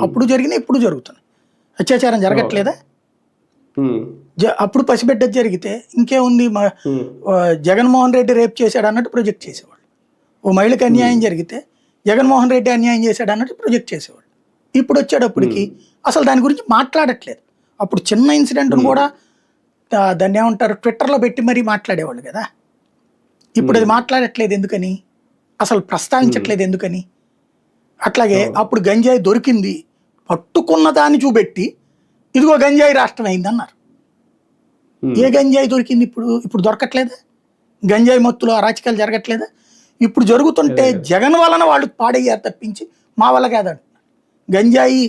అప్పుడు జరిగినా ఇప్పుడు జరుగుతుంది. అత్యాచారం జరగట్లేదా? అప్పుడు పసిబిడ్డ జరిగితే ఇంకేముంది, జగన్మోహన్ రెడ్డి రేప్ చేశాడు అన్నట్టు ప్రొజెక్ట్ చేసేవాళ్ళు. ఓ మహిళకి అన్యాయం జరిగితే జగన్మోహన్ రెడ్డి అన్యాయం చేశాడు అన్నట్టు ప్రొజెక్ట్ చేసేవాళ్ళు. ఇప్పుడు వచ్చేటప్పటికి అసలు దాని గురించి మాట్లాడట్లేదు. అప్పుడు చిన్న ఇన్సిడెంట్ను కూడా దాన్ని ఏమంటారు, ట్విట్టర్లో పెట్టి మరీ మాట్లాడేవాళ్ళు కదా. ఇప్పుడు అది మాట్లాడట్లేదు ఎందుకని, అసలు ప్రస్తావించట్లేదు ఎందుకని? అట్లాగే అప్పుడు గంజాయి దొరికింది, పట్టుకున్న దాన్ని చూపెట్టి ఇదిగో గంజాయి రాష్ట్రం అయిందన్నారు. ఏ గంజాయి దొరికింది? ఇప్పుడు దొరకట్లేదా? గంజాయి మత్తులో అరాచకాలు జరగట్లేదా? ఇప్పుడు జరుగుతుంటే జగన్ వలన వాళ్ళు పాడయ్యారు తప్పించి మా వల్ల కాదంటున్నారు. గంజాయి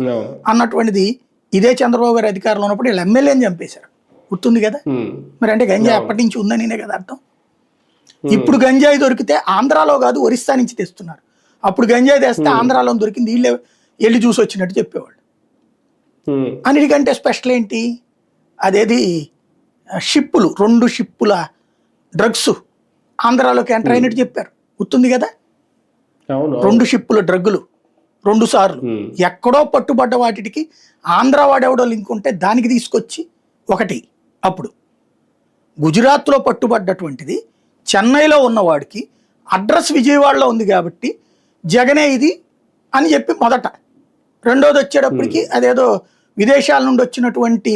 అన్నటువంటిది ఇదే చంద్రబాబు గారి అధికారంలో ఉన్నప్పుడు వీళ్ళు ఎమ్మెల్యేని చంపేశారు, గుర్తుంది కదా. మరి అంటే గంజాయి అప్పటి నుంచి ఉందనినే కదా అర్థం. ఇప్పుడు గంజాయి దొరికితే ఆంధ్రాలో కాదు ఒరిస్సా నుంచి తెస్తున్నారు. అప్పుడు గంజాయి తెస్తే ఆంధ్రాలో దొరికింది వీళ్ళే వెళ్ళి చూసి వచ్చినట్టు చెప్పేవాళ్ళు. అన్నిటికంటే స్పెషల్ ఏంటి, అదేది షిప్పులు, 2 షిప్పుల డ్రగ్స్ ఆంధ్రాలోకి ఎంటర్ అయినట్టు చెప్పారు, గుర్తుంది కదా. 2 షిప్పుల డ్రగ్గులు 2 సార్లు ఎక్కడో పట్టుబడ్డ వాటికి ఆంధ్ర వాడెవడో లింక్ ఉంటే దానికి తీసుకొచ్చి ఒకటి. అప్పుడు గుజరాత్లో పట్టుబడ్డటువంటిది చెన్నైలో ఉన్నవాడికి అడ్రస్ విజయవాడలో ఉంది కాబట్టి జగనే ఇది అని చెప్పి మొదట. రెండోది వచ్చేటప్పటికి అదేదో విదేశాల నుండి వచ్చినటువంటి